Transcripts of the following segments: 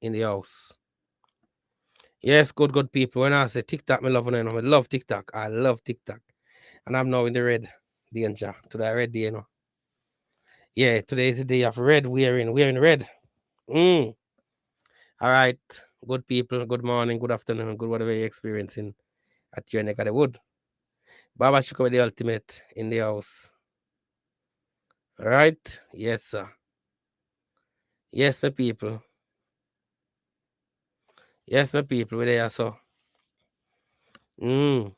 in the house. Yes, good people. When I say TikTok, me love it, I love TikTok. I love TikTok. And I'm now in the red danger. Today red day, Yeah, today is the day of red wearing red. Mm. All right. Good people, good morning, good afternoon, good whatever you're experiencing at your neck of the wood. Baba Shuka the ultimate in the house. All right. Yes, sir. Yes, my people. Yes, my people. We're there, so. Mm.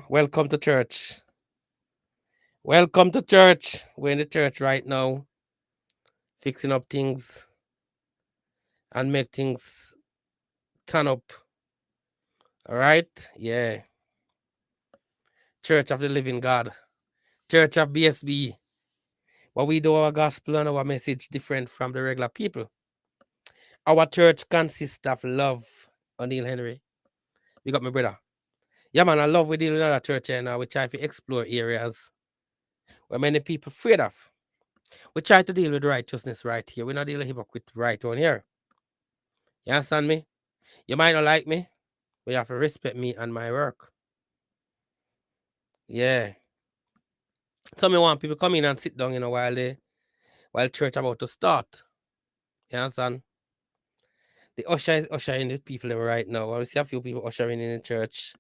Welcome to church. Welcome to church. We're in the church right now, fixing up things and make things turn up. All right? Yeah. Church of the Living God. Church of BSB. But we do our gospel and our message different from the regular people. Our church consists of love. O'Neil Henry. You got my brother. Yeah, man, I love we deal with other church and we try to explore areas where many people afraid of. We try to deal with righteousness right here. We're not dealing with hypocrite right on here. You understand me? You might not like me, but you have to respect me and my work. Yeah. So me want people come in and sit down, while church about to start. You understand? The usher is ushering the people right now. I see a few people ushering in the church.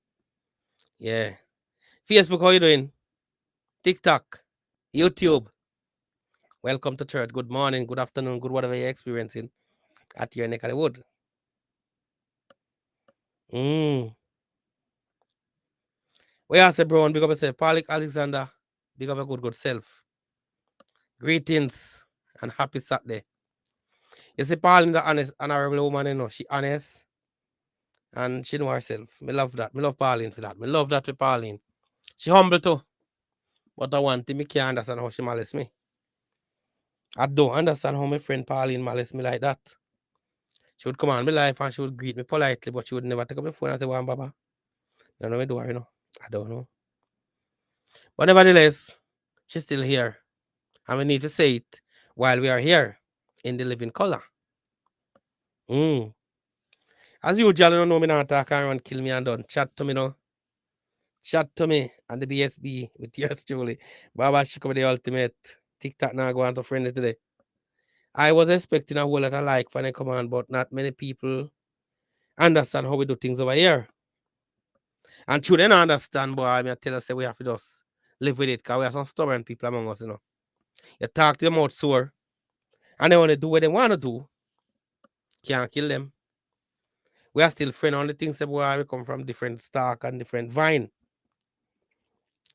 Yeah. Facebook, how you doing? TikTok, YouTube. Welcome to church. Good morning, good afternoon, good whatever you're experiencing at your neck of the wood. We ask the bro, big up yourself. Paul Alexander, big up a good self. Greetings and happy Saturday. You see, Pauline, the honest, honorable woman, she honest and she know herself. Me love that. Me love Pauline for that. Me love that with Pauline. She humble too. But I want to me can't understand how she malice me. I don't understand how my friend Pauline malice me like that. She would come on my life and she would greet me politely, but she would never take up the phone and say, "One Baba." I don't know what do I. I don't know. But nevertheless, she's still here. And we need to say it while we are here in the living color. As usual, you don't know me not talk and run kill me and done. Chat to me now. Chat to me and the BSB with yours truly. Baba Shiko the ultimate. TikTok now go on to friendly today. I was expecting a whole lot of like when I come on, but not many people understand how we do things over here. And true, they don't understand, boy. I mean, I tell us that we have to just live with it because we have some stubborn people among us, You talk to them out sore and they want to do what they want to do. Can't kill them. We are still friends on the things that boy, we come from different stock and different vine.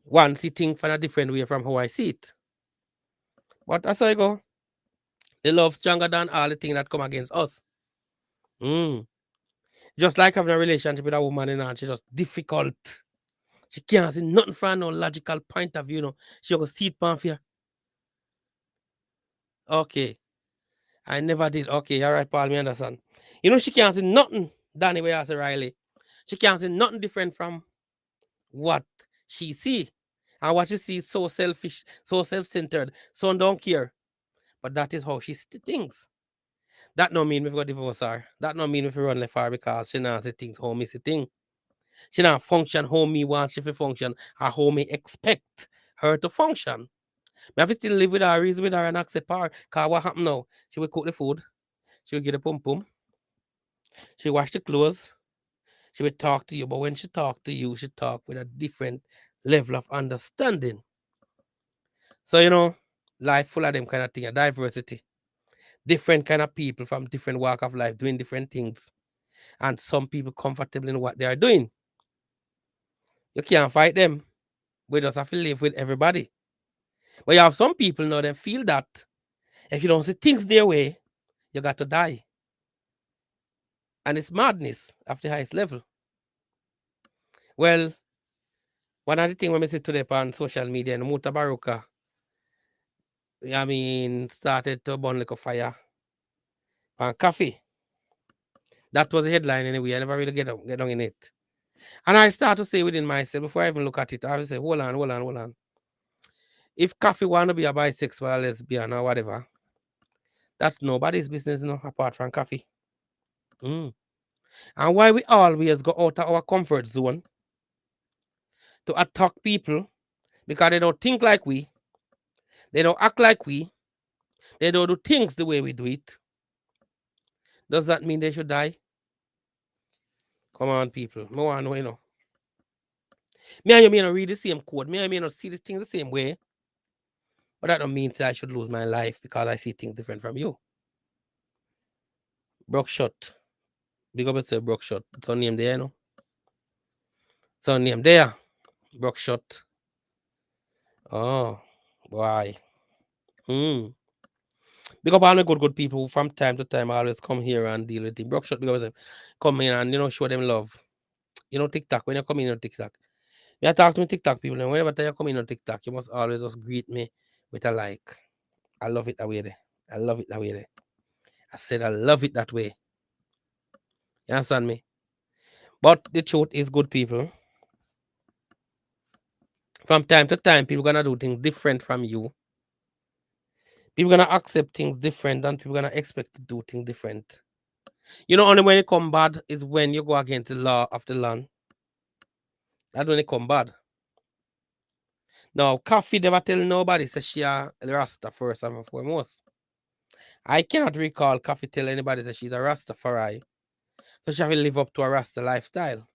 One see things from a different way from how I see it. But that's how I go. The love stronger than all the things that come against us. Just like having a relationship with a woman, she's just difficult. She can't see nothing from no logical point of view, She go see it pan for you. Okay. I never did. Okay, all right, Paul, me understand. She can't see nothing, Danny way as Riley. She can't see nothing different from what she see. And what she see is so selfish, so self-centered, so don't care. But that is how she thinks. That don't mean we've got divorce her. That don't mean if we run left her because she not see things how me see thing. She not function how me want she to function or how me expect her to function. Me have to still live with her, reason with her and accept her. Because what happen now? She will cook the food. She will get the pum pum. She wash the clothes. She will talk to you. But when she talk to you, she talk with a different level of understanding. So, life full of them kind of thing, a diversity. Different kind of people from different walk of life doing different things. And some people comfortable in what they are doing. You can't fight them. We just have to live with everybody. But you have some people now that feel that if you don't see things their way, you got to die. And it's madness of the highest level. Well, one of the things when we see today on social media and Muta Baruka, started to burn like a fire on coffee. That was the headline anyway. I never really get down in it. And I start to say within myself, before I even look at it, I will say, hold on. If coffee want to be a bisexual, lesbian, or whatever, That's nobody's business, apart from coffee. And why we always go out of our comfort zone to attack people because they don't think like we, they don't act like we, they don't do things the way we do it. Does that mean they should die? Come on, people. Me want to know, Me and you may not read the same code. Me and you may not see the things the same way. But that don't mean that I should lose my life because I see things different from you. Brookshot. Big up yourself, Brookshot. It's her name there, It's her name there. Brookshot. Oh, why? Big up all the good people who from time to time always come here and deal with them. Brookshot, big up yourself. Come in and, show them love. TikTok, when you come in on TikTok. I talk to me TikTok people, and whenever you come in on TikTok, you must always just greet me with a like. I love it that way there. I love it that way there. I said I love it that way. You understand me? But the truth is, good people, from time to time, people gonna do things different from you. People gonna accept things different, and people gonna expect to do things different. Only when it come bad is when you go against the law of the land. That's when it come bad. Now, Coffee never tell nobody say she a Rasta first and foremost. I cannot recall Coffee tell anybody that she's a Rastafari. So she will live up to a Rasta lifestyle.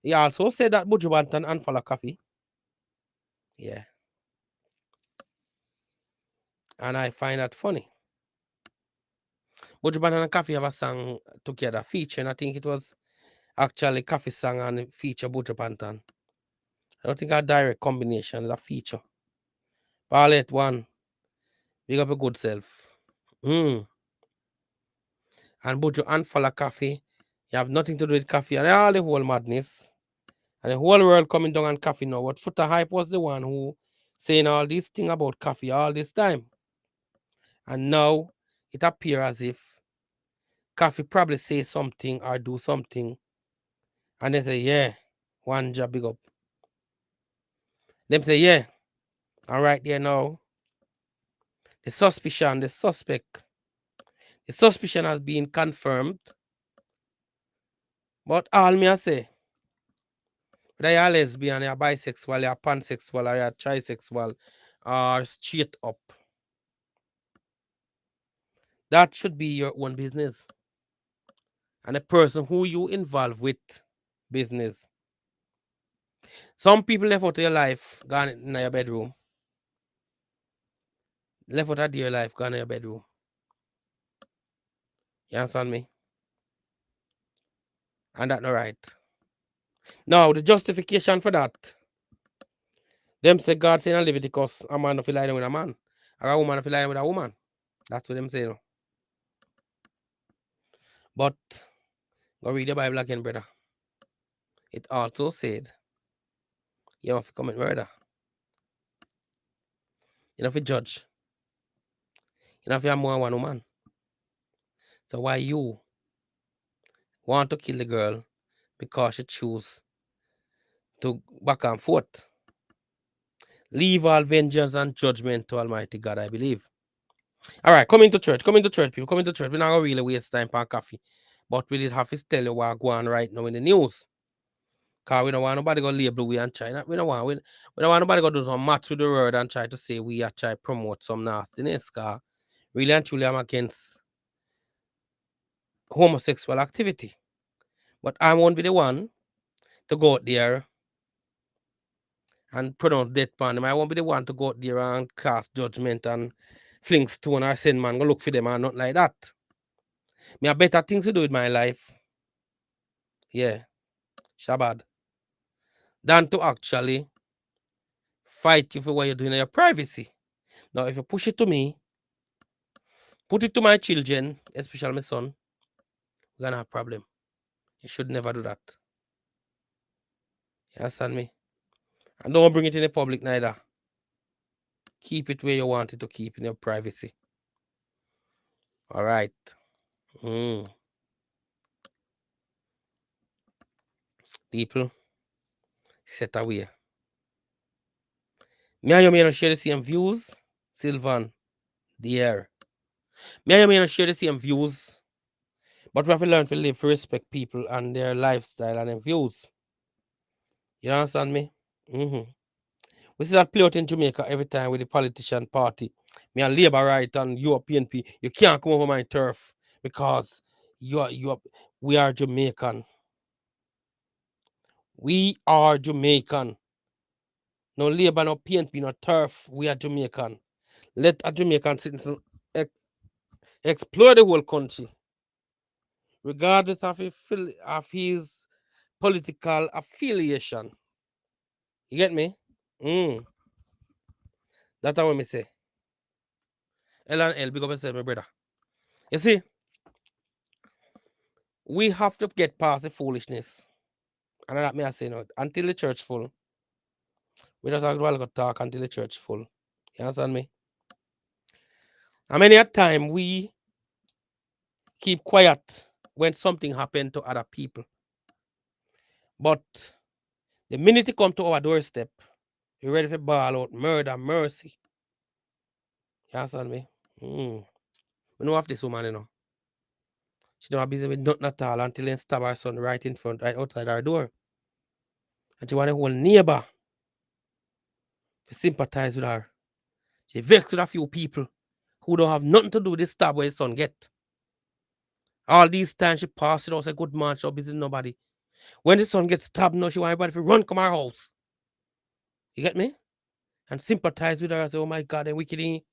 He also said that Buju Banton unfollow Coffee. Yeah. And I find that funny. Buju Banton and Coffee have a song together, feature, and I think it was actually Coffee song and feature Buju Banton. I don't think a direct combination is a feature. Paulette one. Big up your good self. And Buju unfollow Coffee. You have nothing to do with Coffee and all the whole madness. And the whole world coming down on Coffee now. But Foota Hype was the one who saying all these things about Coffee all this time. And now it appears as if Coffee probably say something or do something. And they say, yeah, one job big up. Them say, yeah. And right there now, the suspicion has been confirmed. But all me I say, whether you're a lesbian, you're bisexual, you're pansexual, or you're trisexual, or straight up, that should be your own business. And the person who you involve with business. Some people left out of your life, gone in your bedroom. Left out of your life, gone in your bedroom. You understand me? And that's not right. Now, the justification for that, them say God saying in Leviticus, a man of lie down with a man, or a woman of lie down with a woman. That's what them say. But go read the Bible again, brother. It also said, you have to commit murder. You have to judge. You have to have more than one woman. So why you want to kill the girl because she choose to back and forth? Leave all vengeance and judgment to Almighty God, I believe. All right, come into church, people. Come into church. We're not going to really waste time for coffee. But we did have to tell you what's going on right now in the news. Because we don't want nobody to label we and try. We don't want nobody to do some match with the word and try to say we are trying to promote some nastiness. Because really and truly, I'm against homosexual activity. But I won't be the one to go out there and pronounce death upon them. I won't be the one to go out there and cast judgment and fling stone or send man go look for them and nothing like that. Me have better things to do with my life. Yeah, Shabbat. Than to actually fight you for what you're doing in your privacy. Now, if you push it to me, put it to my children, especially my son, we're gonna have a problem. You should never do that. You understand me? And don't bring it in the public neither. Keep it where you want it to keep in your privacy. All right. People, set away. Me and you may not share the same views. Sylvan, the air. Me and you may not share the same views, but we have to learn to live to respect people and their lifestyle and their views. You understand me? Mm-hmm. We see that play out in Jamaica every time with the politician party. Me and Labour right and you are PNP. You can't come over my turf because you are we are Jamaican. We are Jamaican. No Labour, no PNP, no turf. We are Jamaican. Let a Jamaican citizen explore the whole country, regardless of his political affiliation. You get me? Mm. That's what me say. L and L, big up yourself, my brother. You see, we have to get past the foolishness. And that me I say no. Until the church full. We just have to talk until the church full. You understand me? And many a time we keep quiet when something happened to other people. But the minute it come to our doorstep, you ready to ball out murder, mercy. You understand me? We know of this woman, you know. She don't have busy with nothing at all until they stab her son right in front, right outside her door. And she want a whole neighbor to sympathize with her. She vexed with a few people who don't have nothing to do with the stab where his son get. All these times she passed it out, say good man, she don't busy with nobody. When the son gets stabbed now, she want everybody to run come her house. You get me? And sympathize with her and say, oh my God, they're wicked.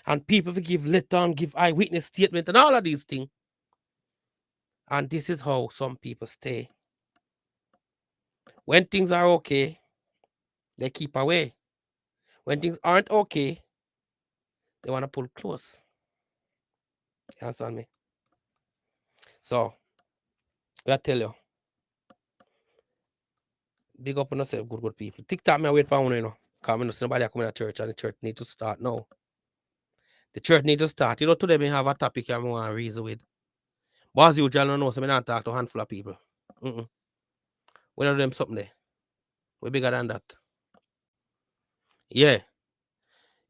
And people forgive letter and give eyewitness statement and all of these things. And this is how some people stay. When things are okay, they keep away. When things aren't okay, they want to pull close. You understand me? So, I tell you, big up on yourself, good people. TikTok me wait for one, you know. Because I know somebody coming to church and the church need to start now. The church need to start. You know, today we have a topic I want to reason with. But as usual, I don't know, so I don't talk to a handful of people. We don't do them something there. We're bigger than that. Yeah.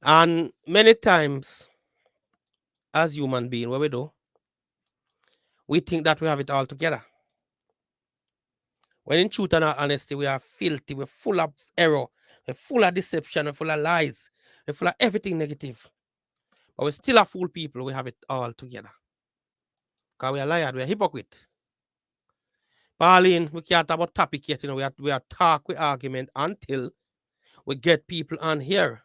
And many times, as human beings, what we do, we think that we have it all together. When in truth and honesty, we are filthy, we're full of error, we're full of deception, we're full of lies, we're full of everything negative. But we still are fool people, we have it all together. Because we are liars, we are hypocrite. Pauline, we can't talk about topic yet, you know, we are talk with argument until we get people on here.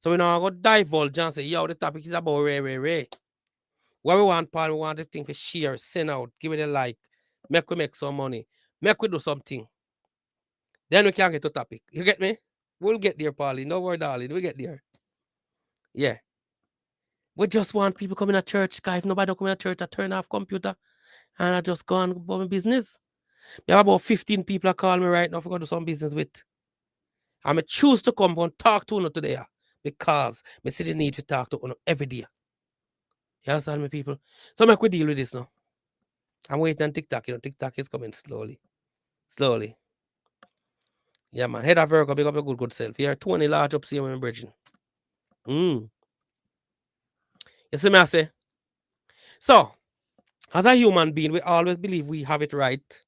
So we now go divulge and say, yo, the topic is about Ray. What we want, Paul, we want the thing for share, send out, give it a like, make some money, make we do something. Then we can get to topic. You get me? We'll get there, Pauline. No worry, darling. We'll get there. Yeah. We just want people coming to church, guys. If nobody don't come to church, I turn off computer and I just go and go my business. We have about 15 people that call me right now for go do some business with. I may choose to come and talk to you today because I see the need to talk to you every day. You understand me, people? So make we deal with this now. I'm waiting on TikTok. You know, TikTok is coming slowly. Slowly. Yeah, man. Head of Virgo, big up your good self. You're 20 large up, see you, bridging. You see me, I say? So, as a human being, we always believe we have it right.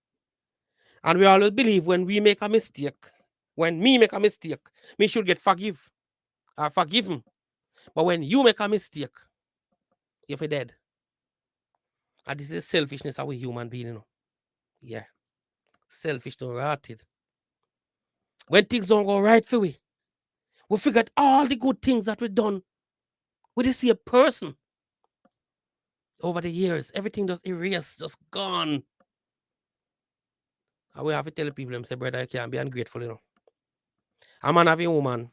And we always believe when we make a mistake, when me make a mistake, me should get forgiven. But when you make a mistake, you're dead. And this is selfishness of a human being, you know. Yeah. Selfish to rotted. When things don't go right for we forget all the good things that we've done with the same person. Over the years, everything just erased, just gone. And we have to tell people, them say, brother, you can't be ungrateful, you know. A man have a woman.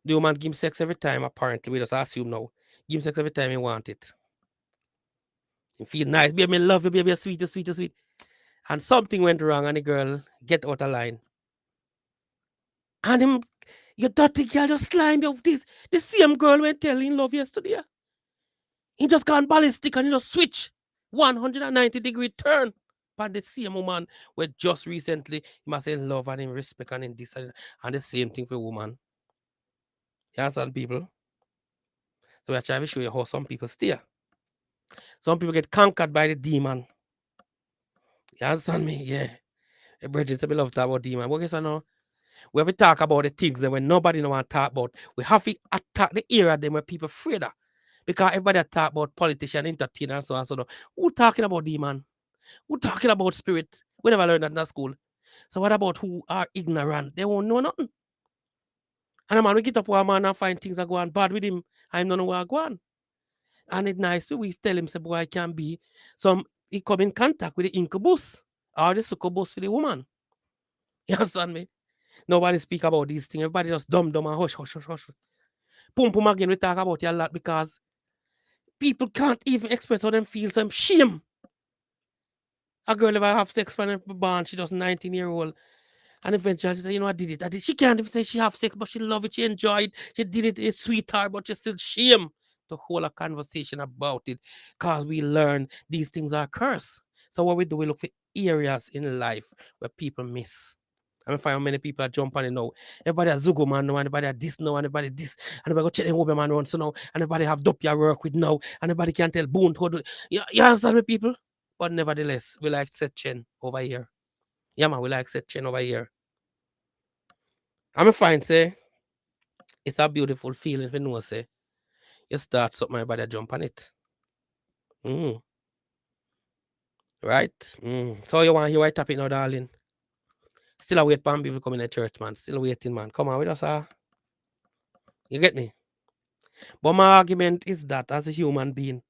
The woman give him sex every time, apparently. We just assume now. Give him sex every time he want it. He feel nice. Baby, I love you, baby, sweet. And something went wrong and the girl get out of line. And him, your dirty girl just slime you. The same girl went telling love yesterday. He just gone ballistic and he just switch 190-degree turn. And the same woman where just recently he must say love and him respect and him this and the same thing for woman. You understand, people? So I try to show you how some people steer. Some people get conquered by the demon. You understand me? Yeah. The bridges to be love talk about demon. What guess I know? We have to talk about the things that when nobody no want to talk about. We have to attack the area them where people afraid of. Because everybody talk about politician, entertainer, and so on. So who talking about demon? Who talking about spirit? We never learned that in school. So what about who are ignorant? They won't know nothing. And a man, we get up one man and find things that go on bad with him. I don't know where I go on. And it's nice. We tell him, say, boy, I can be. Some, he come in contact with the incubus or the succubus for the woman. You understand me? Nobody speak about these things. Everybody just dumb and hush, hush, hush, hush. Pum pum again, we talk about it a lot because people can't even express how them feel. So I'm shame. A girl ever have sex when her born, she just 19-year-old. And eventually she said, you know, I did it. I did. She can't even say she have sex, but she love it. She enjoy it. She did it. It's sweetheart, but she still shame to hold a conversation about it. Because we learn these things are cursed. So what we do, we look for areas in life where people miss. I mean, find how many people are jumping in now. Everybody has Zugo man now, anybody has this now, anybody this, and everybody go check the Uber man once now, and everybody have Doppia work with now, and everybody can tell Boone to do. You understand me, people? But nevertheless, we like set Chen over here. Yeah, man, we like set Chen over here. I'm fine, say, it's a beautiful feeling if you know, say, you start something, everybody jump on it. Right? So you want your white topic now, darling? Still a wait for people coming to church, man. Still waiting, man. Come on with us, you get me? But my argument is that as a human being,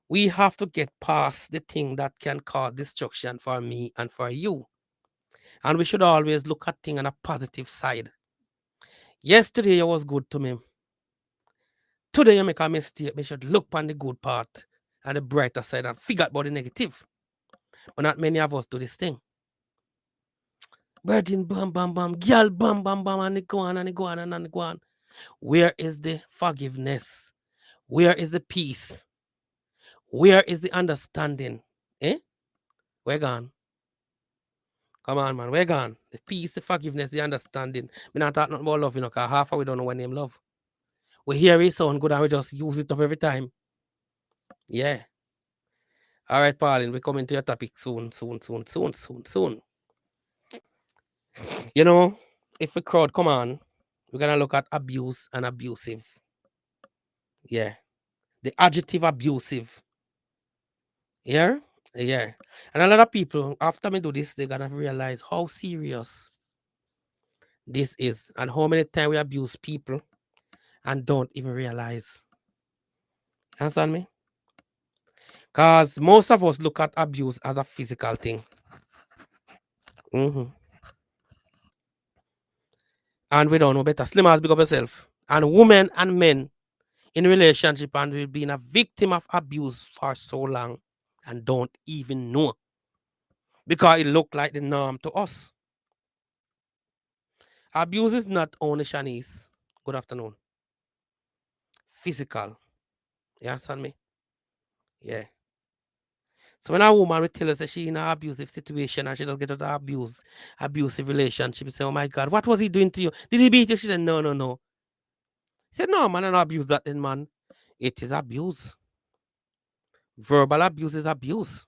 we have to get past the thing that can cause destruction for me and for you. And we should always look at things on a positive side. Yesterday you was good to me. Today you make a mistake. We should look on the good part and the brighter side and figure out about the negative. But not many of us do this thing. Virgin bam bam bam, girl bam bam bam, and it go on and it go on and it go on. Where is the forgiveness? Where is the peace? Where is the understanding? Eh? Where gone? Come on, man. Where gone? The peace, the forgiveness, the understanding. We not talk nothing about love, because half of we don't know what name love. We hear it sound good and we just use it up every time. Yeah. All right, Pauline, we coming to your topic soon. You know, if the crowd come on, we're gonna look at abuse and abusive. Yeah. The adjective abusive. Yeah? Yeah. And a lot of people, after me do this, they're gonna realize how serious this is and how many times we abuse people and don't even realize. Understand me? Because most of us look at abuse as a physical thing. And we don't know better. Slim as big up yourself. And women and men in relationship and we've been a victim of abuse for so long and don't even know. Because it look like the norm to us. Abuse is not only Shanice. Good afternoon. Physical. You understand me? Yeah. So when a woman will tell us that she in an abusive situation and she does get out of abusive relationship, she say, oh my God, what was he doing to you? Did he beat you? She said, no, no, no. He said, no, man, I don't abuse that then, man. It is abuse. Verbal abuse is abuse.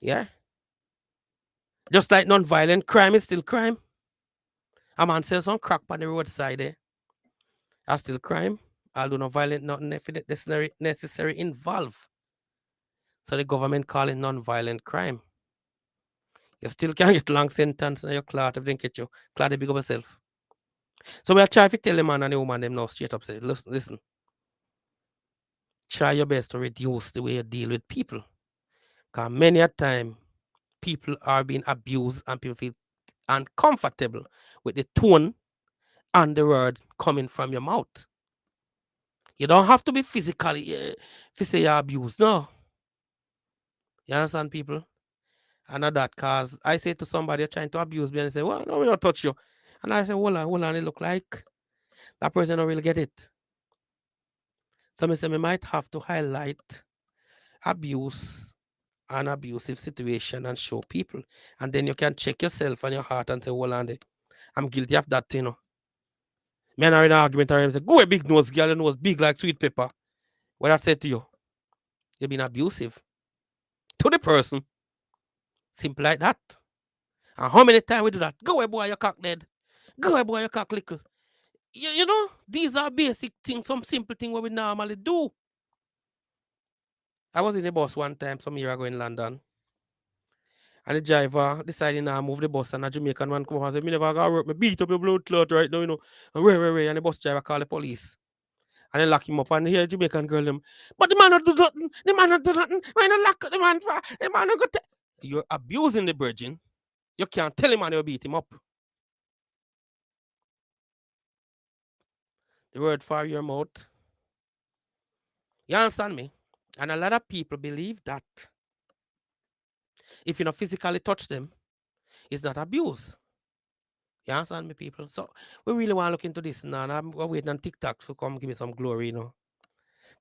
Yeah. Just like non-violent crime is still crime. A man sells some crack on the roadside there. That's still crime. Although no violent, not necessary involved. So the government call it non-violent crime. You still can get long sentence and your clot if they catch you. Clot the big of yourself. So we are trying to tell the man and the woman them now straight up say, listen. Try your best to reduce the way you deal with people. Because many a time people are being abused and people feel uncomfortable with the tone and the word coming from your mouth. You don't have to be physically if you say you're abused. No. You understand, people? And not that because I say to somebody you're trying to abuse me and they say, well, no, we don't touch you. And I say, hold on, it look like that person don't really get it. So I say we might have to highlight abuse and abusive situation and show people. And then you can check yourself and your heart and say, hold on, I'm guilty of that, Men are in an argument and say, go a big nose, girl, your nose big like sweet pepper. What I said to you, you've been abusive to the person. Simple like that. And how many times we do that? Go away, boy, your cock dead. Go away, boy, your cock little. You know, these are basic things, some simple things what we normally do. I was in the bus one time some year ago in London. And the driver decided to move the bus, and a Jamaican man come up and say, me never got work, me beat up your blood clot right now, you know. And where, and the bus driver call the police. And they lock him up, and here Jamaican girl them. But the man not do nothing, the man not do nothing. Why not lock the man for? The man not go You're abusing the virgin. You can't tell him man you beat him up. The word for your mouth. You understand me? And a lot of people believe that if you not physically touch them, it's not abuse. You understand me, people? So we really want to look into this now. And I'm waiting on TikTok to come give me some glory, you know.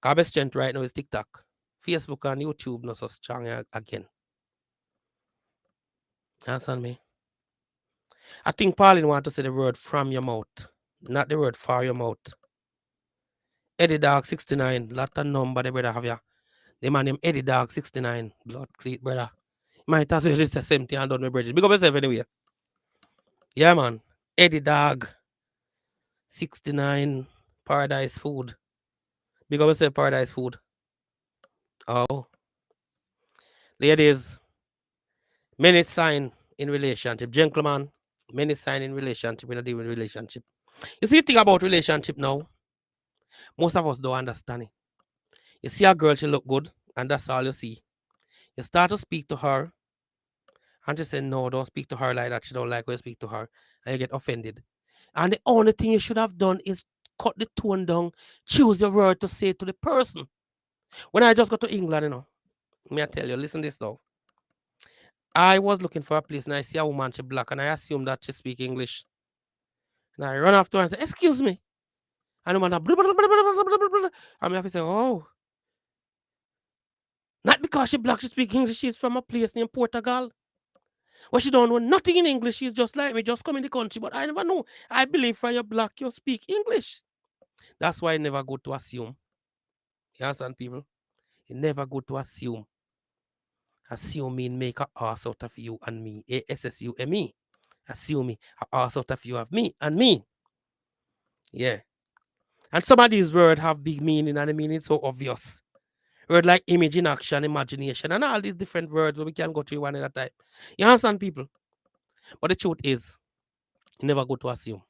Our best strength right now is TikTok. Facebook and YouTube not so strong again. You understand me? I think Pauline want to say the word from your mouth, not the word for your mouth. Eddie Dog 69, lot of number the brother have ya. The man named Eddie Dog 69, blood cleat brother. Might as well just the same thing and done with bridges. Big up yourself anyway. Yeah, man. Eddie Dog 69, Paradise Food. Big up yourself, Paradise Food. Oh. Ladies, many sign in relationship. Gentlemen, many sign in relationship when you deal with relationship. You see the thing about relationship now, most of us don't understand it. You see a girl, she look good, and that's all you see. You start to speak to her, and she say, no, don't speak to her like that. She don't like when you speak to her, and you get offended. And the only thing you should have done is cut the tone down, choose your word to say to the person. When I just got to England, you know, may I tell you, listen this now. I was looking for a place and I see a woman, she black, and I assume that she speak English. And I run after her and say, excuse me. And the woman, blah, blah, blah, blah, blah, blah, blah, blah. And I have to say, oh. Not because she black, she speak English, she's from a place named Portugal. Well, she don't know nothing in English. She's just like me, just come in the country. But I never know. I believe from your black, you speak English. That's why I never go to assume. You understand, people? You never go to assume. Assume mean make a ass out of you and me. A-S-S-U-M-E. Assume me a ass out of you of me and me. Yeah. And some of these words have big meaning and the meaning so obvious. Word like image in action, imagination, and all these different words where we can go through one at a time. You understand, people? But the truth is, you never go to assume.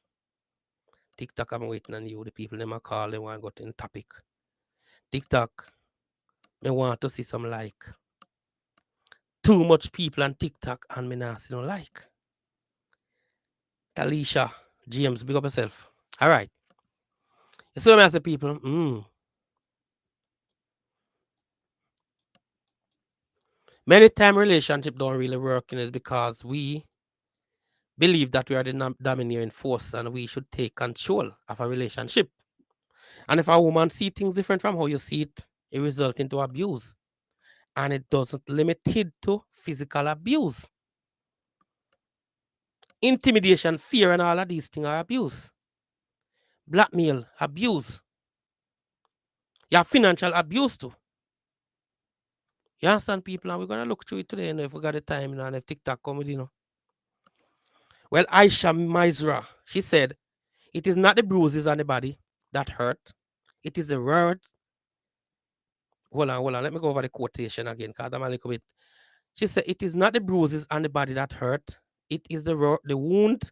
TikTok, I'm waiting on you. The people never call, they want to go to the topic. TikTok, they want to see some like. Too much people on TikTok and me not see no like. Alicia, James, big up yourself. All right. You see what I say, people? Many time relationship don't really work in it because we believe that we are the domineering force and we should take control of a relationship. And if a woman see things different from how you see it, it results into abuse. And it doesn't limit it to physical abuse. Intimidation, fear, and all of these things are abuse. Blackmail, abuse. You have financial abuse too. You understand, people? And we're gonna look through it today, you know, if we got the time, you know, and if TikTok come with, you know. Well, Aisha Mizra, she said, it is not the bruises on the body that hurt. It is the words. Hold on. Let me go over the quotation again, because I'm a little bit. She said, it is not the bruises on the body that hurt. It is the wound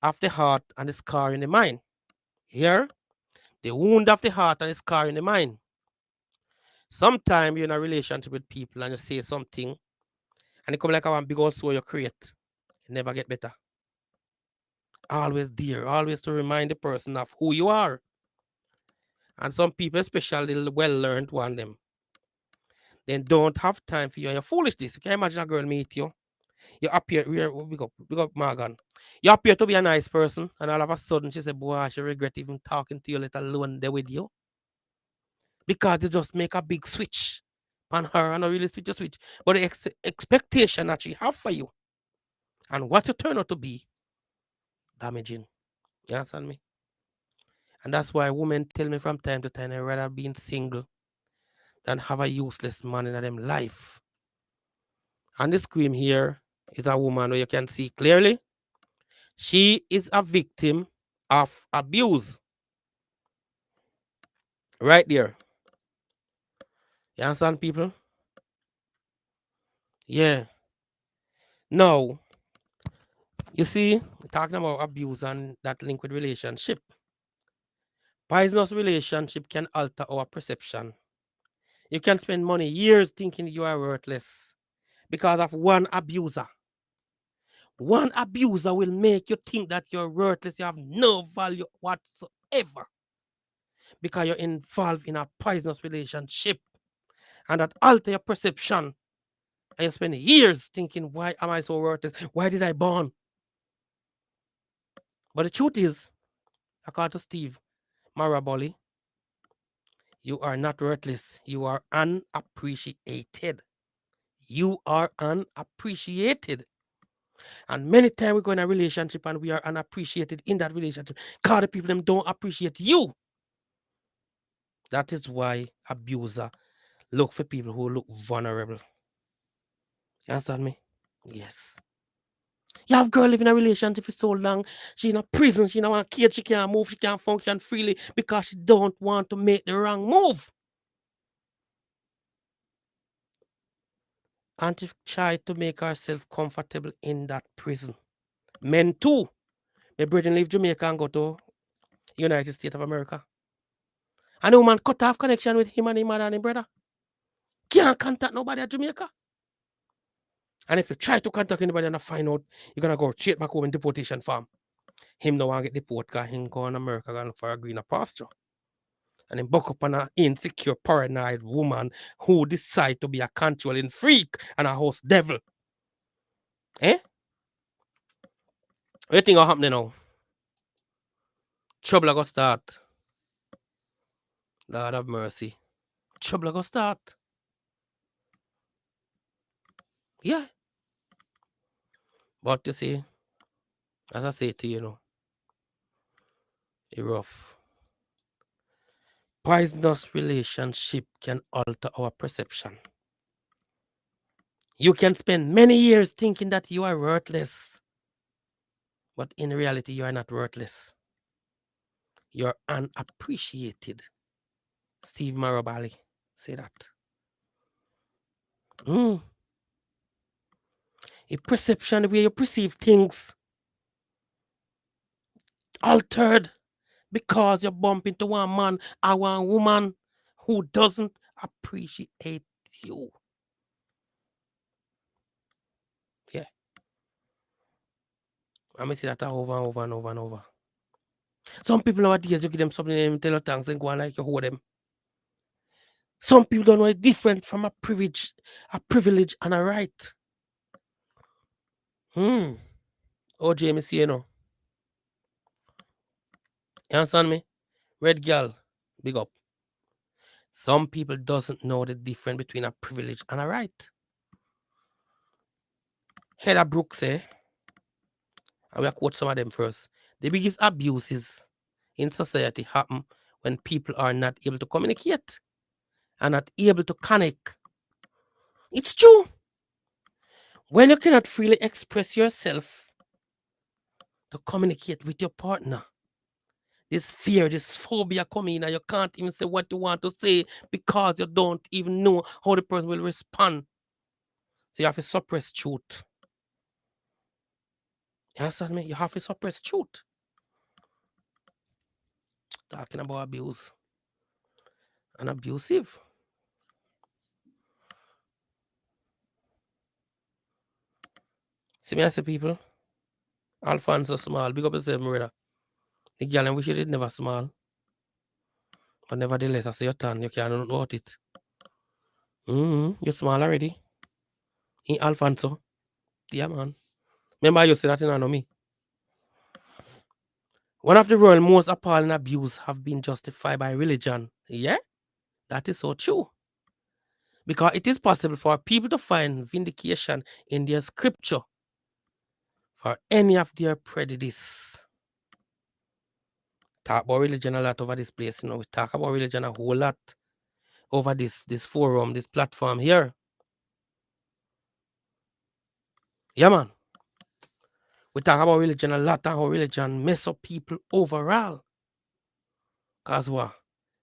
of the heart and the scar in the mind. Here, the wound of the heart and the scar in the mind. Sometimes you're in a relationship with people and you say something and it come like a one big old sore you create. You never get better. Always dear, always to remind the person of who you are. And some people, especially the well-learned one, them, they don't have time for you and you're foolish this. You can imagine a girl meet you. You appear, big up Morgan. You appear to be a nice person, and all of a sudden she said, boy, she regret even talking to you, let alone there with you. Because they just make a big switch on her and not really switch a switch. But the expectation that she have for you and what you turn out to be damaging. You understand me? And that's why women tell me from time to time, I'd rather being single than have a useless man in them life. And the scream here is a woman where you can see clearly. She is a victim of abuse. Right there. You understand, people? Yeah. Now, you see, talking about abuse and that link with relationship. Poisonous relationship can alter our perception. You can spend money, years thinking you are worthless because of one abuser. One abuser will make you think that you're worthless, you have no value whatsoever because you're involved in a poisonous relationship, and that alter your perception. And you spend years thinking, why am I so worthless? Why did I born? But the truth is, according to Steve Maraboli, you are not worthless. You are unappreciated. You are unappreciated. And many times we go in a relationship and we are unappreciated in that relationship because the people them don't appreciate you. That is why abuser look for people who look vulnerable. You understand me? Yes. You have girl living in a relationship for so long. She in a prison. She in a cage. She can't move. She can't function freely because she don't want to make the wrong move. And to try to make herself comfortable in that prison. Men too. My brother leave Jamaica and go to United States of America. And the woman cut off connection with him and his mother and his brother. Can't contact nobody at Jamaica. And if you try to contact anybody and find out, you're gonna go straight back home in deportation farm. Him no want get deported because him go in America and look for a greener pasture. And then buck up on an insecure, paranoid woman who decide to be a controlling freak and a host devil. Eh? What you think will happen now? Trouble gonna start. Lord have mercy. Trouble gonna start. Yeah. But you see, as I say to you, it's rough. Poisonous relationship can alter our perception. You can spend many years thinking that you are worthless, but in reality, you are not worthless. You're unappreciated. Steve Marabali say that. A perception, the way you perceive things, altered because you bump into one man or one woman who doesn't appreciate you. Yeah. I'm going to say that over and over and over and over. Some people nowadays, you give them something and tell you thanks and go on like you hold them. Some people don't know it's different from a privilege and a right. Oh, Jamie, see you know. You understand me? Red girl, big up. Some people doesn't know the difference between a privilege and a right. Heather Brooks say, I will quote some of them first. The biggest abuses in society happen when people are not able to communicate and not able to connect. It's true. When you cannot freely express yourself to communicate with your partner, this fear, this phobia coming in and you can't even say what you want to say because you don't even know how the person will respond. So you have to suppress truth. You understand me? You have to suppress truth. Talking about abuse and abusive. See me, I say people, Alfonso small, big up yourself, brother. The girl and wish you did never small. But nevertheless, I say your turn, you can't know about it. You're small already. In Alfonso. Yeah, man. Remember you said that in me. One of the world's most appalling abuse have been justified by religion. Yeah? That is so true. Because it is possible for people to find vindication in their scripture for any of their prejudice. Talk about religion a lot over this place, you know. We talk about religion a whole lot over this forum, this platform here. Yeah, man. We talk about religion a lot and how religion mess up people overall. Cause what?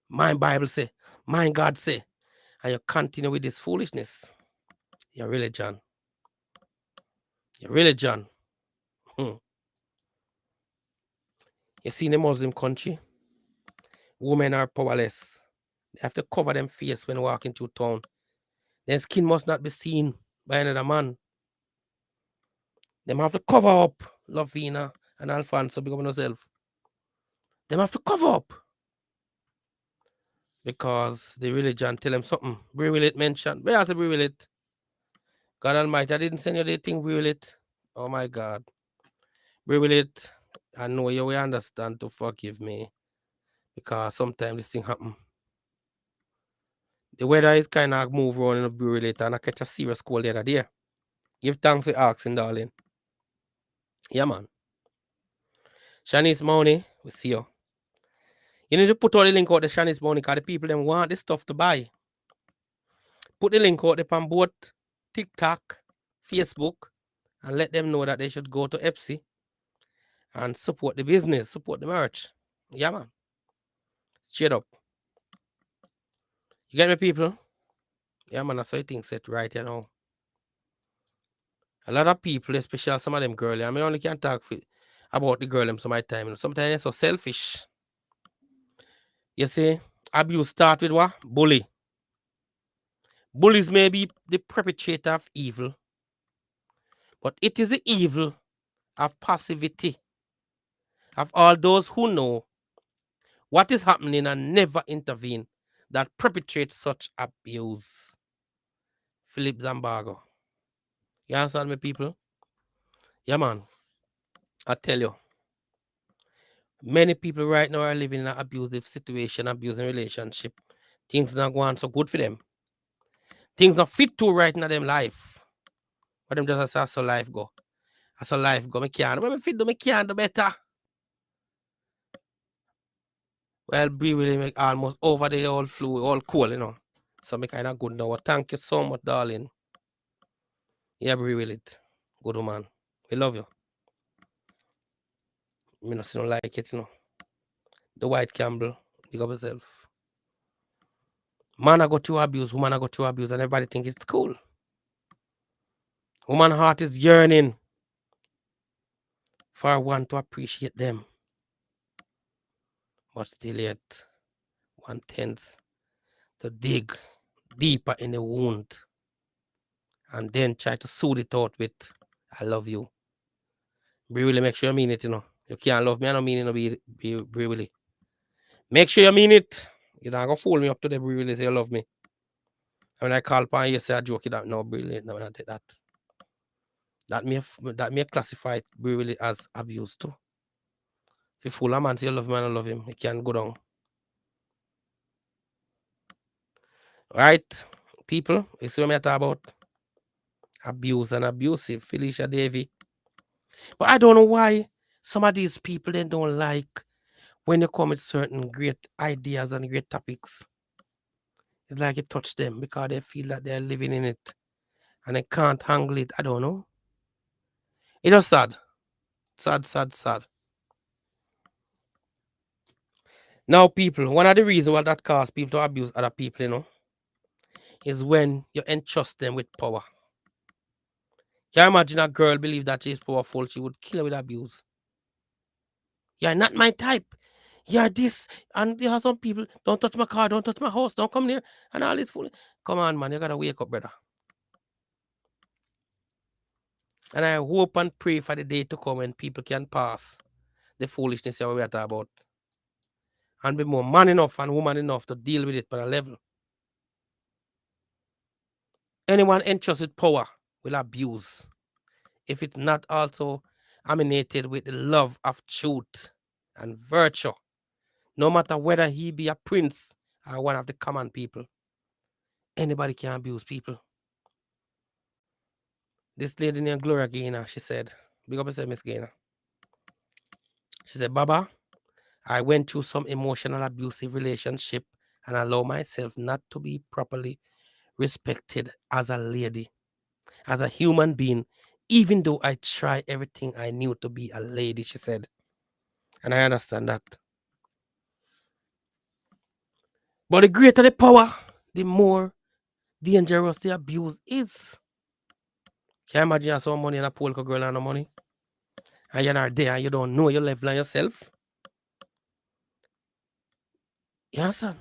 My Bible say, my God say, and you continue with this foolishness. Your religion. Your religion. You see in the Muslim country, women are powerless. They have to cover them face when walking through town. Their skin must not be seen by another man. Them have to cover up, Lovina and Alfonso, big up on yourself. Them have to cover up. Because the religion tell them something. Brie will it mention. Where has to Brie will it? God Almighty, I didn't send you the thing, Brie will it. Oh my God. Brie will it. I know you will understand to forgive me. Because sometimes this thing happen. The weather is kind of move around in the Brie will it, and I catch a serious cold the other day. Give thanks for asking, darling. Yeah, man. Shanice Mooney, we see you. You need to put all the link out the Shanice Mooney because the people them want this stuff to buy. Put the link out there on both TikTok, Facebook, and let them know that they should go to Etsy and support the business, support the merch. Yeah, man. Straight up. You get me, people? Yeah, man, that's how things set right, you know. A lot of people, especially some of them girls, I mean, only can talk about the girl them some of the time. You know. Sometimes they're so selfish. You see, abuse start with what? Bully. Bullies may be the perpetrator of evil, but it is the evil of passivity of all those who know what is happening and never intervene that perpetrate such abuse. Philip Zambago. You understand me, people? Yeah, man. I tell you, many people right now are living in an abusive situation, abusing relationship. Things not going so good for them. Things not fit to right in them life. But them just say, so life go. As a life go, me can't. When me fit do, me can't do better. Well, be really make almost over the old flu, all cool, you know. So me kind of good now. Thank you so much, darling. Yeah, be with it. Good woman. We love you. Me not see no like it, you know. The White Campbell, big up yourself. Man, I got through abuse, woman, I got through abuse, and everybody think it's cool. Woman heart is yearning for one to appreciate them. But still yet, one tends to dig deeper in the wound and then try to soothe it out with, I love you. Be really make sure you mean it, you know. You can't love me, I don't mean it, no, be really. Make sure you mean it. You're not going to fool me up to the really say you love me. And when I call upon you, say I joke, you don't know, really, no, I take that. That may classify it really as abuse too. If you fool a man, say you love him and I love him, it can go down. Right, people, you see what I talk about? Abuse and abusive, Felicia Davy. But I don't know why some of these people they don't like when you come with certain great ideas and great topics. It's like it touch them because they feel that they're living in it and they can't handle it. I don't know. It's just sad. Sad, sad, sad. Now, people, one of the reasons why that cause people to abuse other people, you know, is when you entrust them with power. Can you imagine a girl believe that she's powerful, she would kill her with abuse? You're not my type. You're this. And there are some people, don't touch my car, don't touch my house, don't come near. And all this fool. Come on, man, you gotta wake up, brother. And I hope and pray for the day to come when people can pass the foolishness that we are talking about. And be more man enough and woman enough to deal with it on a level. Anyone entrusted with power will abuse if it's not also emanated with the love of truth and virtue, no matter whether he be a prince or one of the common people. Anybody can abuse people. This lady named Gloria Gaynor, she said, big up yourself, Miss Gaynor. She said, Baba, I went through some emotional abusive relationship and allow myself not to be properly respected as a lady, as a human being, even though I try everything I knew to be a lady, she said. And I understand that. But the greater the power, the more dangerous the abuse is. Can you imagine you have some money and a polka girl and no money? And you're not there and you don't know your level on yourself? You understand?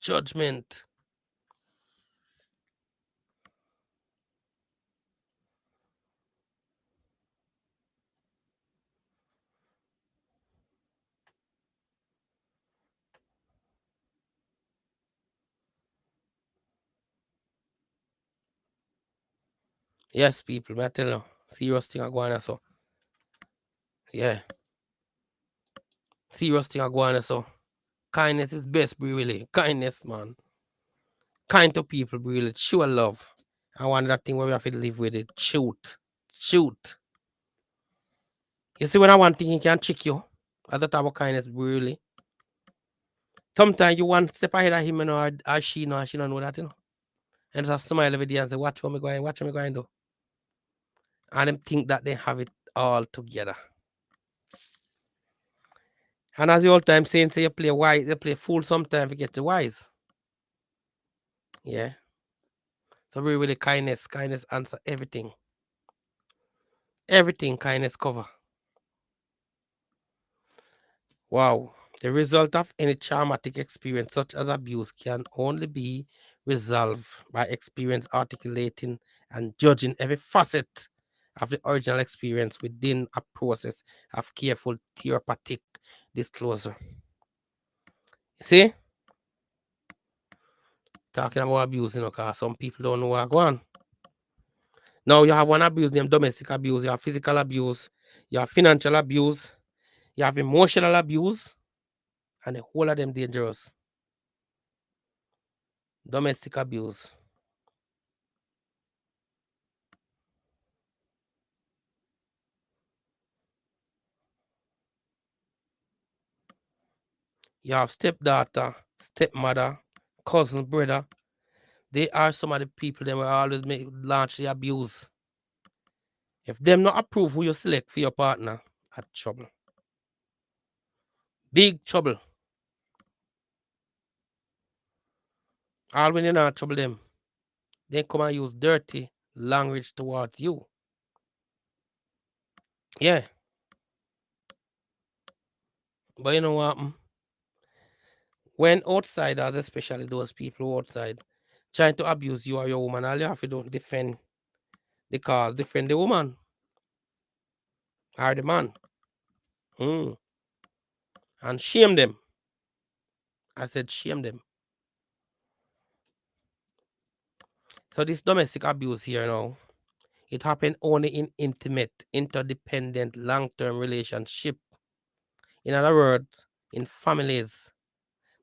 Judgment. Yes, people, I tell you, serious thing are going on so. Yeah, serious thing are going on so. Kindness is best, really. Kindness, man. Kind to people, really. Show love. I want that thing where we have to live with it. Shoot. Shoot. You see, when I want thing, he can trick you. At the type of kindness, really. Sometimes you want to step ahead of him, you know, or she, you know, and she don't know that, you know. And just smile every day and say, watch what me going, watch what me going do. And them think that they have it all together. And as the old time saying, say you play wise, you play fool sometimes you get the wise. Yeah. So really kindness, kindness answer everything. Everything kindness cover. Wow. The result of any traumatic experience such as abuse can only be resolved by experience articulating and judging every facet of the original experience within a process of careful therapeutic disclosure. See? Talking about abuse, you know, because some people don't know what go on. Now you have one abuse named domestic abuse, you have physical abuse, you have financial abuse, you have emotional abuse, and the whole of them dangerous. Domestic abuse. You have stepdaughter, stepmother, cousin, brother. They are some of the people that will always launch the abuse. If them not approve who you select for your partner, at trouble. Big trouble. All when you're not trouble them, they come and use dirty language towards you. Yeah. But you know what? When outsiders, especially those people outside, trying to abuse you or your woman, all you have to do defend the cause, defend the woman or the man. Mm. And shame them. I said shame them. So this domestic abuse here now, it happened only in intimate, interdependent, long-term relationship. In other words, in families.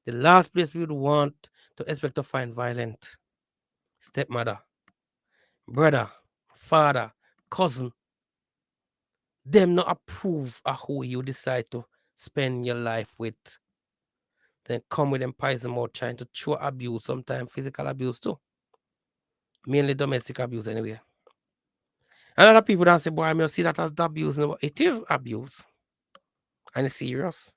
The last place we would want to expect to find violent stepmother, brother, father, cousin. Them not approve of who you decide to spend your life with. Then come with them poison mouth trying to throw abuse, sometimes physical abuse too. Mainly domestic abuse anyway. A lot of people don't say, boy, I mean, see that as abuse. No, it is abuse. And it's serious.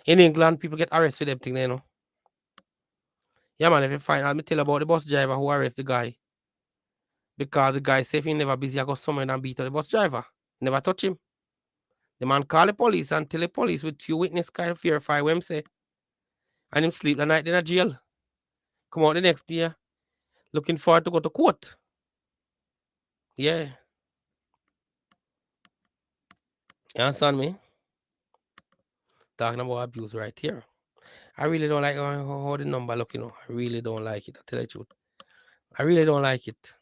In England, people get arrested for them thing, you know. Yeah, man, if you find out, me tell about the bus driver who arrested the guy. Because the guy said if he never busy, I go somewhere and beat up the bus driver. Never touch him. The man call the police and tell the police with few witness kind of verify what him say. And him sleep the night in a jail. Come out the next day, looking forward to go to court. Yeah. You understand me? Talking about abuse right here. I really don't like how the number look, you know. I really don't like it. I tell you the truth. I really don't like it.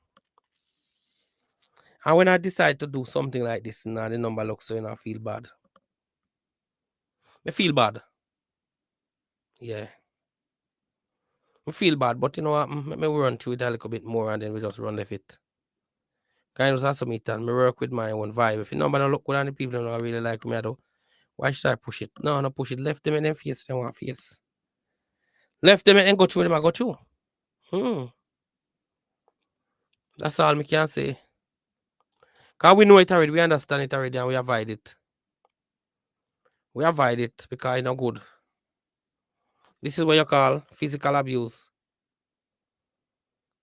And when I decide to do something like this, now the number looks so, you know, I feel bad. I feel bad. Yeah. I feel bad, but you know what? Let me run through it a little bit more and then we just run left it. Kind of also me and me work with my own vibe. If the number don't look good and the people don't really like me, I do. Why should I push it? No, no push it. Left them and then face them want face. Left them and then go through them, I go through. That's all me can say. Because we know it already, we understand it already, and we avoid it. We avoid it because it's not good. This is what you call physical abuse.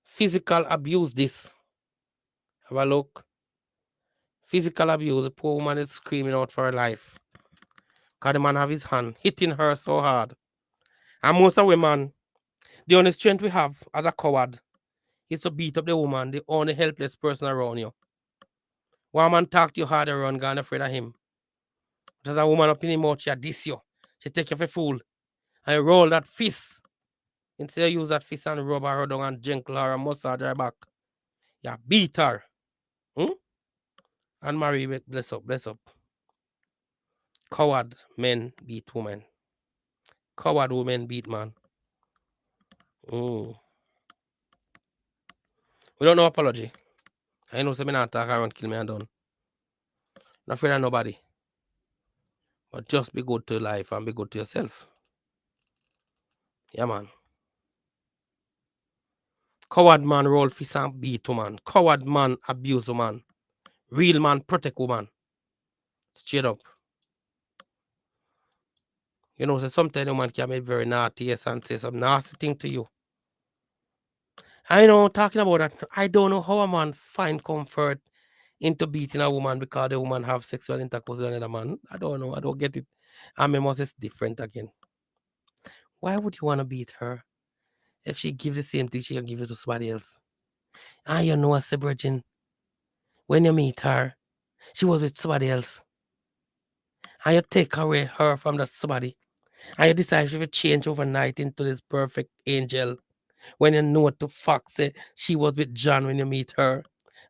Physical abuse, this. Have a look. Physical abuse. The poor woman is screaming out for her life. Because the man have his hand hitting her so hard. And most of women, the only strength we have as a coward is to beat up the woman, the only helpless person around you. One man talk to you hard around, gone afraid of him. But as a woman up in the mouth, she diss you. She take you for a fool. And you roll that fist. Instead you use that fist and rub her down and gentle her and massage her back. You beat her. And Marie, bless up, bless up. Coward men beat women. Coward women beat man. We don't know apology. I know some not talk around kill me and done. Not afraid of nobody. But just be good to life and be good to yourself. Yeah, man. Coward man roll fist and beat woman. Coward man abuse woman. Real man protect woman. Straight up. You know, so sometimes a woman can be very naughty, yes, and say some nasty thing to you. I know, talking about that, I don't know how a man find comfort into beating a woman because the woman have sexual intercourse with another man. I don't know. I don't get it. And my must is different again. Why would you want to beat her if she give the same thing she can give it to somebody else? And you know, as a virgin, when you meet her, she was with somebody else. And you take away her from that somebody. And you decide she will change overnight into this perfect angel. When you know to fuck say she was with John when you meet her.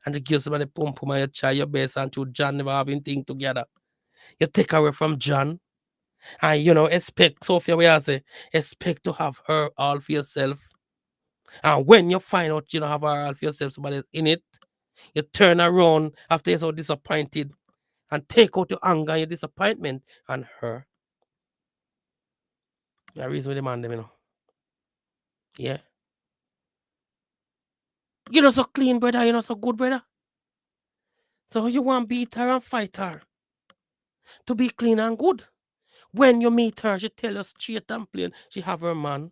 And you give somebody pum pum and you try your best and to John never having thing together. You take away from John. And you know, expect Sophia, we are say, expect to have her all for yourself. And when you find out you don't have her all for yourself, somebody's in it, you turn around after you're so disappointed and take out your anger and your disappointment on her. The reason we demand them, you know. Yeah. You're not so clean, brother. You're not so good, brother. So you want to beat her and fight her to be clean and good. When you meet her, she tell you straight and plain she have her man.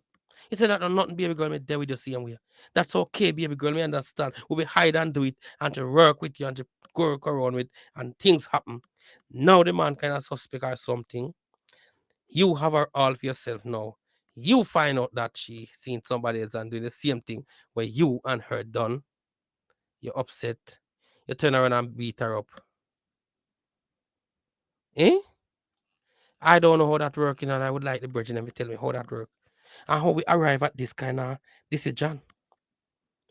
He said that nothing, baby girl, me there with you same way. That's okay, baby girl, me understand. We hide and do it and to work with you and to work around with and things happen. Now the man kind of suspect or something. You have her all for yourself now. You find out that she seen somebody else and doing the same thing where you and her done. You're upset. You turn around and beat her up. Eh? I don't know how that working, and I would like the Virgin to tell me how that work and how we arrive at this kind of decision.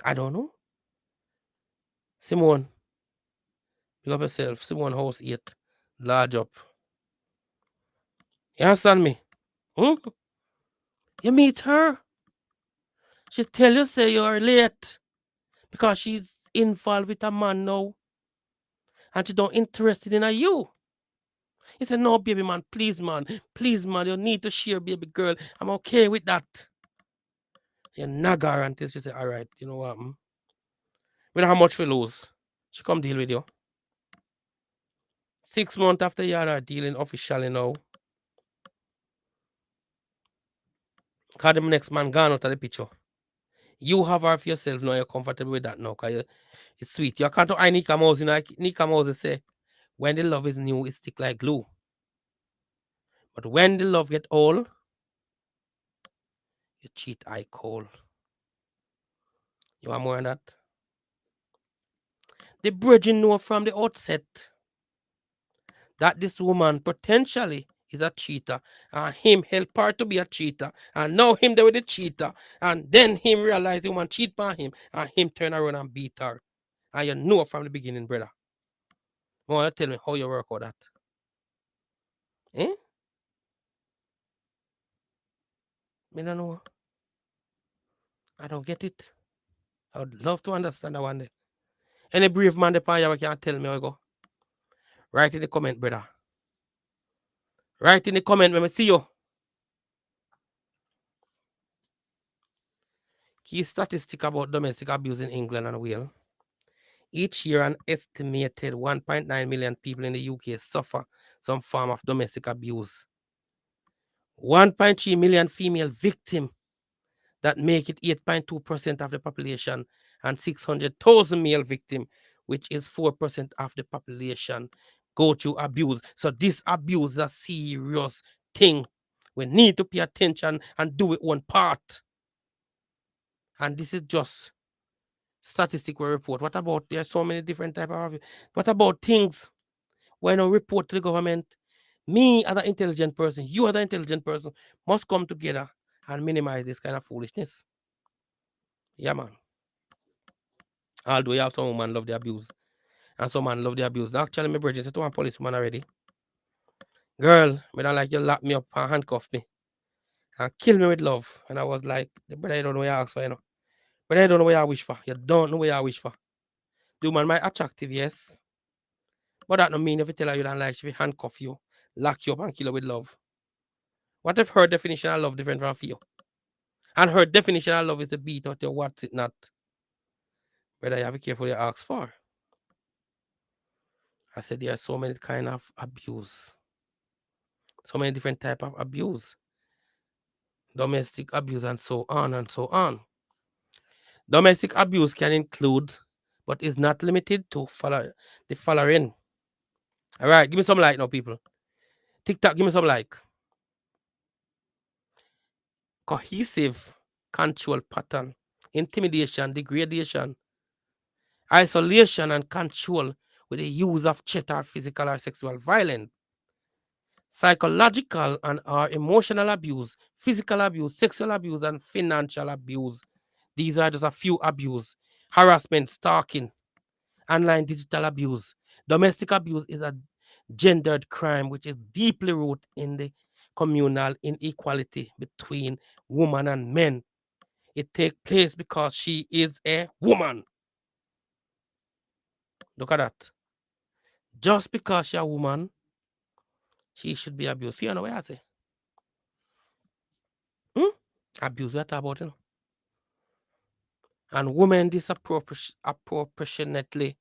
I don't know. Simone, pick up yourself. Simone House 8. Large up. You understand me? Hmm? You meet her. She tell you say you're late because she's involved with a man now and she don't interested in you. He said, no, baby man, please man, you need to share, baby girl. I'm okay with that. You nag her until she said, all right, you know what? We know how much we lose. She come deal with you. 6 months after you are dealing officially now. Because the next man gone out of the picture. You have her for yourself now. You're comfortable with that now. Because it's sweet. You can't I Nika Mouse. Nika Mouse say, when the love is new, it stick like glue. But when the love get old, you cheat eye cold. You want more on that? The Virgin know from the outset that this woman potentially is a cheater, and him help her to be a cheater, and now him there with the cheater, and then him realize the woman cheat by him, and him turn around and beat her. And you know from the beginning, brother. Want to tell me how you work out that? Eh? Me don't know. I don't get it. I would love to understand that one day. Any brave man the pan can tell me how I go. Write in the comment, brother. Write in the comment when we see you. Key statistic about domestic abuse in England and Wales. Each year, an estimated 1.9 million people in the UK suffer some form of domestic abuse. 1.3 million female victims that make it 8.2% of the population, and 600,000 male victims, which is 4% of the population, go through abuse. So this abuse is a serious thing. We need to pay attention and do it one part. And this is just statistical report. What about, there are so many different types of, what about things when I report to the government? Me as an intelligent person, you as an intelligent person, must come together and minimize this kind of foolishness. Yeah, man. Although you have some women love the abuse and some man love the abuse. Actually, my brother said to one policeman already, girl, me don't like you lock me up and handcuff me and kill me with love. And I was like, but I don't know what you ask for, you know. But I don't know what you wish for. You don't know what you wish for. The woman might attractive, yes. But that don't mean if you tell her you don't like, she will handcuff you, lock you up and kill her with love. What if her definition of love different from you? And her definition of love is to beat out your what's it not? Brother, you have to be careful what you ask for. I said there are so many kind of abuse. So many different type of abuse. Domestic abuse and so on and so on. Domestic abuse can include, but is not limited to the following. All right, give me some like now, people. TikTok, give me some like. Cohesive control pattern, intimidation, degradation, isolation, and control with the use of threat or physical or sexual violence, psychological and or emotional abuse, physical abuse, sexual abuse, and financial abuse. These are just a few abuse. Harassment, stalking, online digital abuse. Domestic abuse is a gendered crime which is deeply rooted in the communal inequality between women and men. It takes place because she is a woman. Look at that. Just because she's a woman, she should be abused. You know what I say? Abuse, what about, you know? And women disproportionately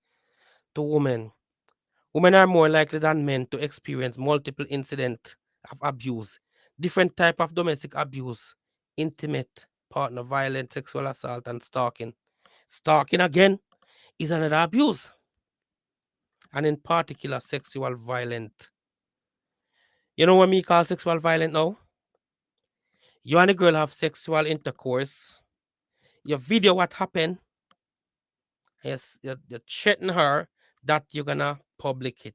to women. Women are more likely than men to experience multiple incidents of abuse, different type of domestic abuse, intimate partner violence, sexual assault, and stalking. Stalking again is another abuse, and in particular, sexual violence. You know what me call sexual violence now? You and a girl have sexual intercourse. You video what happened. Yes, you threaten her that you're gonna publish it.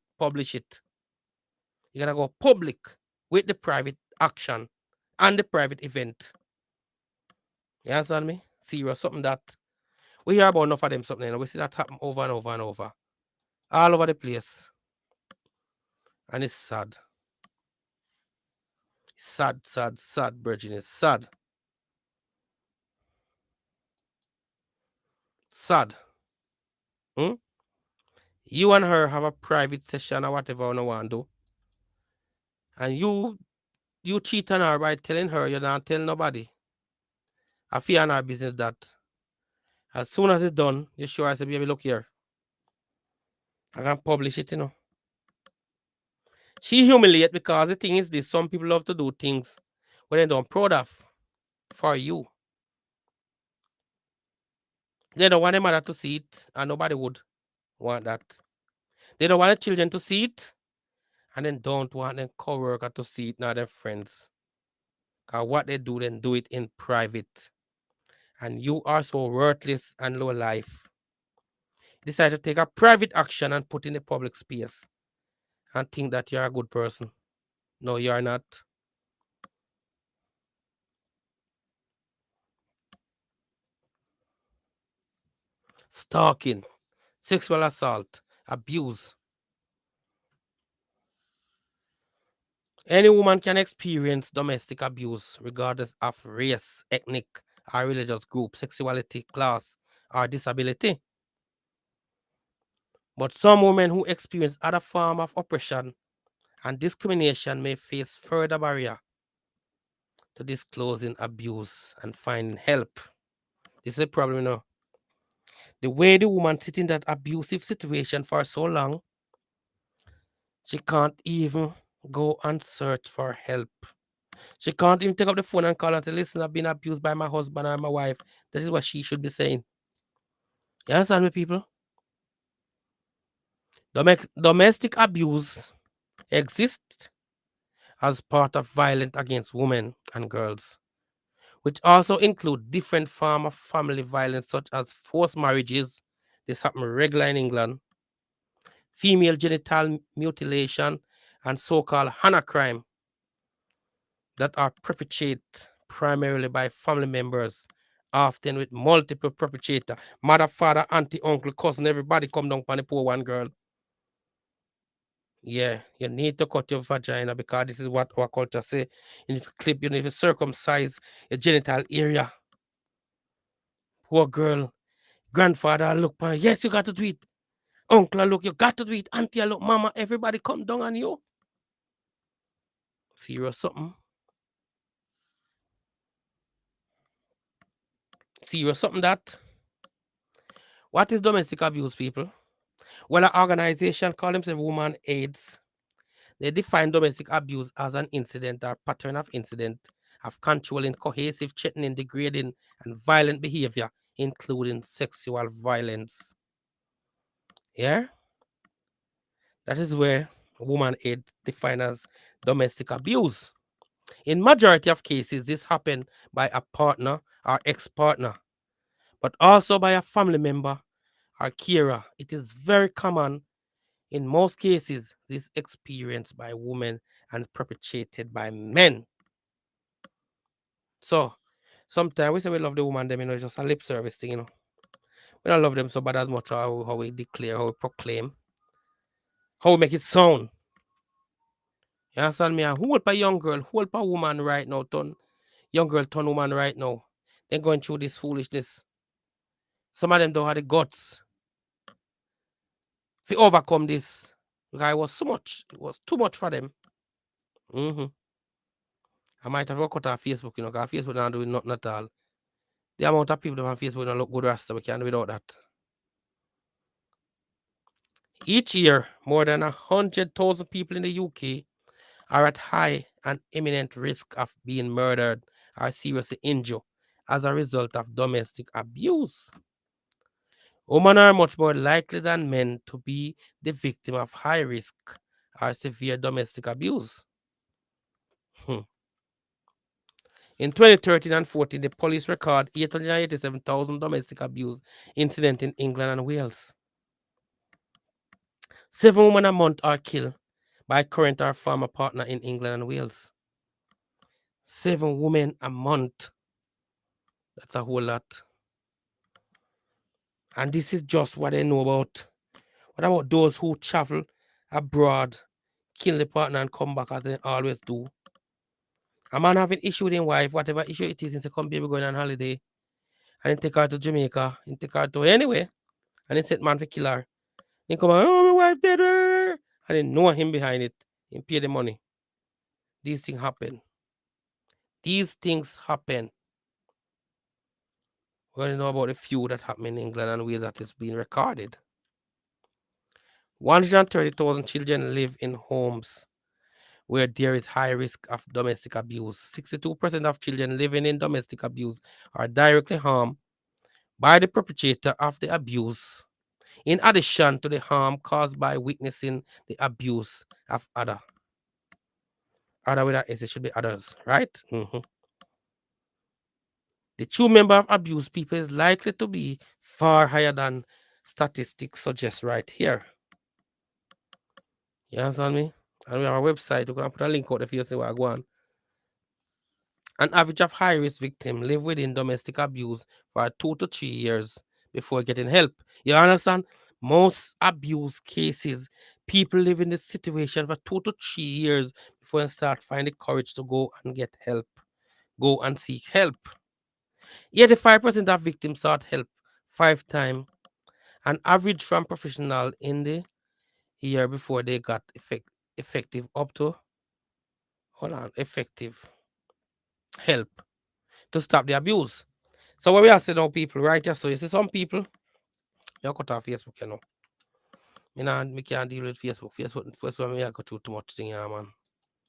You're gonna go public with the private action and the private event. You understand me? Serious, something that we hear about enough of them something, and we see that happen over and over and over. All over the place. And it's sad. Sad, sad, sad, Virgin. It's sad. Sad. Hmm? You and her have a private session or whatever you want to do. And you cheat on her by telling her you don't tell nobody. I fear in our business that as soon as it's done, you sure I say, baby, look here. I can publish it, you know. She humiliate because the thing is this, some people love to do things when they don't proud of for you. They don't want their mother to see it, and nobody would want that. They don't want the children to see it, and then don't want their co-worker to see it, not their friends. Because what they do, then do it in private. And you are so worthless and low life. Decide to take a private action and put in the public space and think that you're a good person. No, you're not. Stalking, sexual assault, abuse. Any woman can experience domestic abuse regardless of race, ethnic, or religious group, sexuality, class, or disability. But some women who experience other form of oppression and discrimination may face further barrier to disclosing abuse and finding help. This is a problem, you know. The way the woman sit in that abusive situation for so long, she can't even go and search for help. She can't even take up the phone and call and say, listen, I've been abused by my husband or my wife. This is what she should be saying. You understand me, people? Domestic abuse exists as part of violence against women and girls, which also include different forms of family violence such as forced marriages. This happens regular in England, female genital mutilation, and so-called Hannah crime that are perpetrated primarily by family members, often with multiple perpetrators. Mother, father, auntie, uncle, cousin, everybody come down on the poor one girl. Yeah, you need to cut your vagina because this is what our culture say. And if you clip, you need to circumcise your genital area. Poor girl. Grandfather look, yes, you got to do it. Uncle look, you got to do it. Auntie look, mama, everybody come down on you. Serious something. Serious something that. What is domestic abuse, people? Well, an organization called themselves Women AIDS. They define domestic abuse as an incident or pattern of incident of controlling, cohesive, threatening, degrading, and violent behavior, including sexual violence. Yeah? That is where Women AIDS defined as domestic abuse. In majority of cases, this happened by a partner or ex-partner, but also by a family member or carer. It is very common in most cases, this experienced by women and perpetrated by men. So, sometimes we say we love the woman, them, you know, it's just a lip service thing, you know. We don't love them so bad as much how we declare, how we proclaim, how we make it sound. You understand me? And who help a young girl, who help a woman right now, young girl turn woman right now. They're going through this foolishness. Some of them don't have the guts to overcome this. Because it was too much for them. I might have cut off Facebook, you know, because Facebook not doing nothing at all. The amount of people on Facebook don't look good rasta, we can't do without that. Each year, more than 100,000 people in the UK are at high and imminent risk of being murdered or seriously injured as a result of domestic abuse. Women are much more likely than men to be the victim of high risk or severe domestic abuse. In 2013 and 14, the police record 887,000 domestic abuse incidents in England and Wales. 7 women a month are killed by current or former partner in England and Wales. 7 women a month. That's a whole lot. And this is just what they know about. What about those who travel abroad, kill the partner and come back as they always do? A man having issue with his wife, whatever issue it is, and say, come baby, going on holiday. And then take her to Jamaica, and take her to anywhere. And then set man for kill her. Then come on, oh, my wife dead. And then know him behind it and pay the money. These things happen. These things happen. We're going to know about the few that happen in England and Wales that is being recorded. 130,000 children live in homes where there is high risk of domestic abuse. 62% of children living in domestic abuse are directly harmed by the perpetrator of the abuse, in addition to the harm caused by witnessing the abuse of other. Other with that is it should be others, right? The true number of abused people is likely to be far higher than statistics suggest right here. You understand me? And we have a website. We're going to put a link out if you see what I go on. An average of high-risk victims live within domestic abuse for 2 to 3 years before getting help. You understand? Most abuse cases, people live in this situation for 2 to 3 years before they start finding courage to go and get help. Go and seek help. 85% of victims sought help 5 times, an average from professional in the year before they got effective up to, hold on, effective help to stop the abuse. So what we are saying now, people, right here, so you see some people, you cut off Facebook, you know. Me can't deal with Facebook. Facebook, first one, me I go through too much thing, yeah, man.